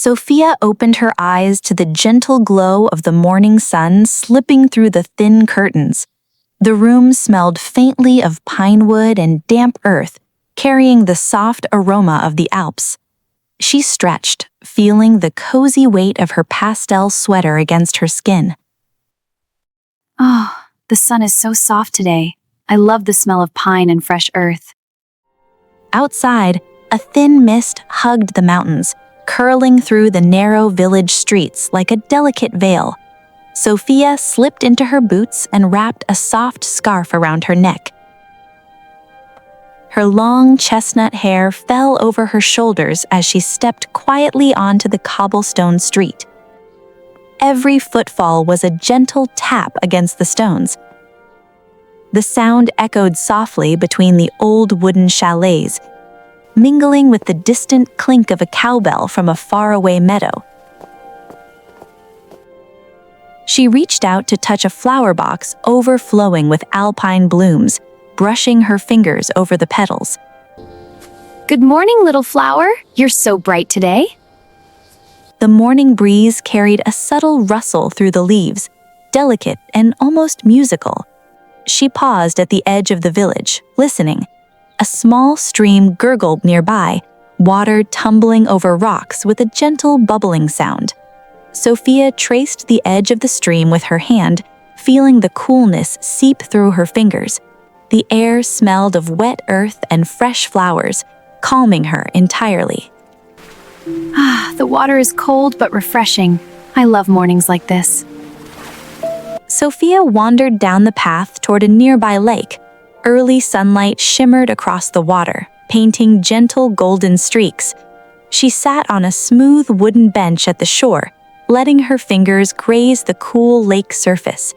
Sophia opened her eyes to the gentle glow of the morning sun slipping through the thin curtains. The room smelled faintly of pine wood and damp earth, carrying the soft aroma of the Alps. She stretched, feeling the cozy weight of her pastel sweater against her skin. Oh, the sun is so soft today. I love the smell of pine and fresh earth. Outside, a thin mist hugged the mountains, curling through the narrow village streets like a delicate veil. Sophia slipped into her boots and wrapped a soft scarf around her neck. Her long chestnut hair fell over her shoulders as she stepped quietly onto the cobblestone street. Every footfall was a gentle tap against the stones. The sound echoed softly between the old wooden chalets, mingling with the distant clink of a cowbell from a faraway meadow. She reached out to touch a flower box overflowing with alpine blooms, brushing her fingers over the petals. Good morning, little flower. You're so bright today. The morning breeze carried a subtle rustle through the leaves, delicate and almost musical. She paused at the edge of the village, listening. A small stream gurgled nearby, water tumbling over rocks with a gentle bubbling sound. Sophia traced the edge of the stream with her hand, feeling the coolness seep through her fingers. The air smelled of wet earth and fresh flowers, calming her entirely. The water is cold but refreshing. I love mornings like this. Sophia wandered down the path toward a nearby lake. Early sunlight shimmered across the water, painting gentle golden streaks. She sat on a smooth wooden bench at the shore, letting her fingers graze the cool lake surface.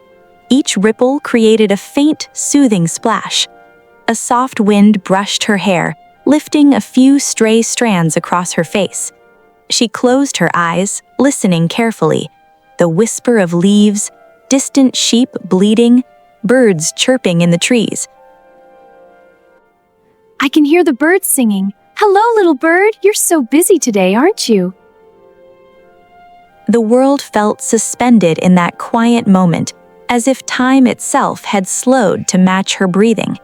Each ripple created a faint, soothing splash. A soft wind brushed her hair, lifting a few stray strands across her face. She closed her eyes, listening carefully. The whisper of leaves, distant sheep bleating, birds chirping in the trees. I can hear the birds singing. Hello, little bird. You're so busy today, aren't you? The world felt suspended in that quiet moment, as if time itself had slowed to match her breathing.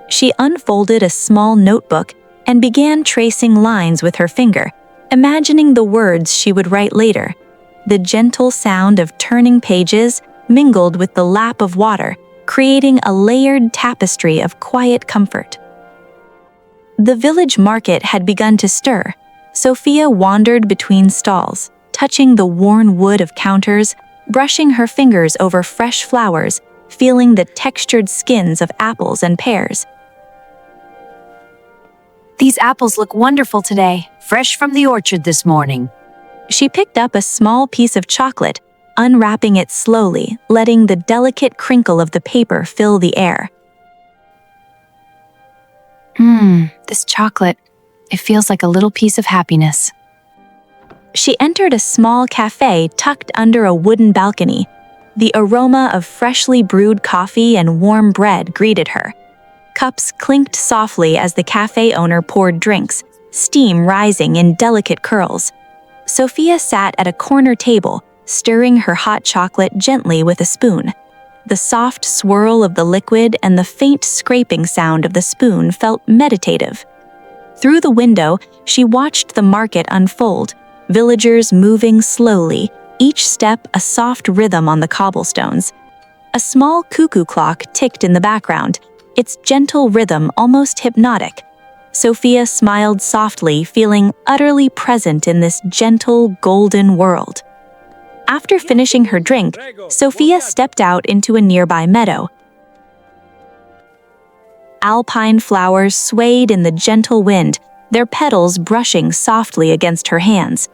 She unfolded a small notebook and began tracing lines with her finger, imagining the words she would write later. The gentle sound of turning pages mingled with the lap of water, creating a layered tapestry of quiet comfort. The village market had begun to stir. Sophia wandered between stalls, touching the worn wood of counters, brushing her fingers over fresh flowers, feeling the textured skins of apples and pears. These apples look wonderful today, fresh from the orchard this morning. She picked up a small piece of chocolate, unwrapping it slowly, letting the delicate crinkle of the paper fill the air. This chocolate, it feels like a little piece of happiness. She entered a small café tucked under a wooden balcony. The aroma of freshly brewed coffee and warm bread greeted her. Cups clinked softly as the café owner poured drinks, steam rising in delicate curls. Sophia sat at a corner table, stirring her hot chocolate gently with a spoon. The soft swirl of the liquid and the faint scraping sound of the spoon felt meditative. Through the window, she watched the market unfold, villagers moving slowly, each step a soft rhythm on the cobblestones. A small cuckoo clock ticked in the background, its gentle rhythm almost hypnotic. Sophia smiled softly, feeling utterly present in this gentle, golden world. After finishing her drink, Sophia stepped out into a nearby meadow. Alpine flowers swayed in the gentle wind, their petals brushing softly against her hands.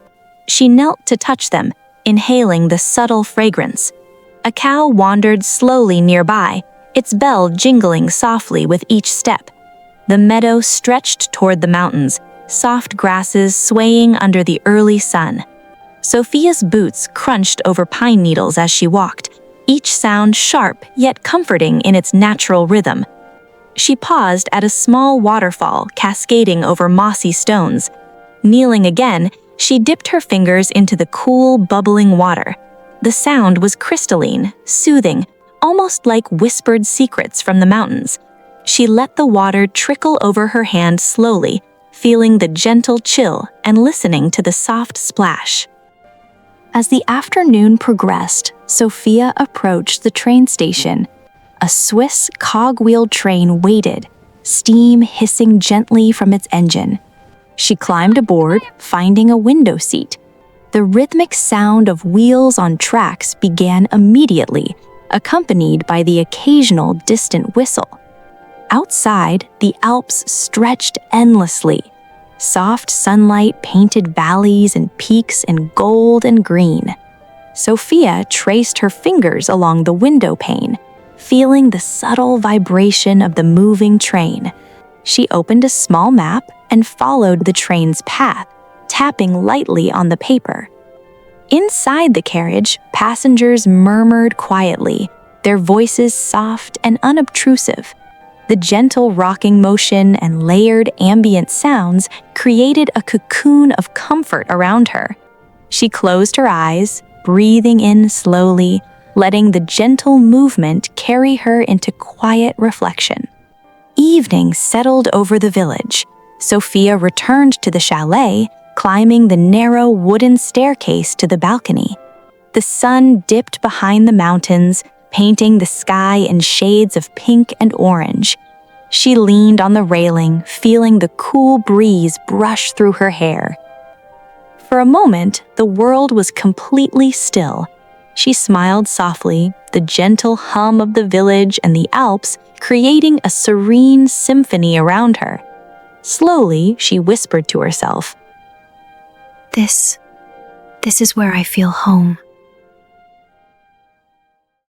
She knelt to touch them, inhaling the subtle fragrance. A cow wandered slowly nearby, its bell jingling softly with each step. The meadow stretched toward the mountains, soft grasses swaying under the early sun. Sophia's boots crunched over pine needles as she walked, each sound sharp yet comforting in its natural rhythm. She paused at a small waterfall cascading over mossy stones. Kneeling again, She dipped her fingers into the cool, bubbling water. The sound was crystalline, soothing, almost like whispered secrets from the mountains. She let the water trickle over her hand slowly, feeling the gentle chill and listening to the soft splash. As the afternoon progressed, Sophia approached the train station. A Swiss cog-wheel train waited, steam hissing gently from its engine. She climbed aboard, finding a window seat. The rhythmic sound of wheels on tracks began immediately, accompanied by the occasional distant whistle. Outside, the Alps stretched endlessly. Soft sunlight painted valleys and peaks in gold and green. Sophia traced her fingers along the window pane, feeling the subtle vibration of the moving train. She opened a small map and followed the train's path, tapping lightly on the paper. Inside the carriage, passengers murmured quietly, their voices soft and unobtrusive. The gentle rocking motion and layered ambient sounds created a cocoon of comfort around her. She closed her eyes, breathing in slowly, letting the gentle movement carry her into quiet reflection. Evening settled over the village. Sophia returned to the chalet, climbing the narrow wooden staircase to the balcony. The sun dipped behind the mountains, painting the sky in shades of pink and orange. She leaned on the railing, feeling the cool breeze brush through her hair. For a moment, the world was completely still. She smiled softly, the gentle hum of the village and the Alps creating a serene symphony around her. Slowly, she whispered to herself, This is where I feel home.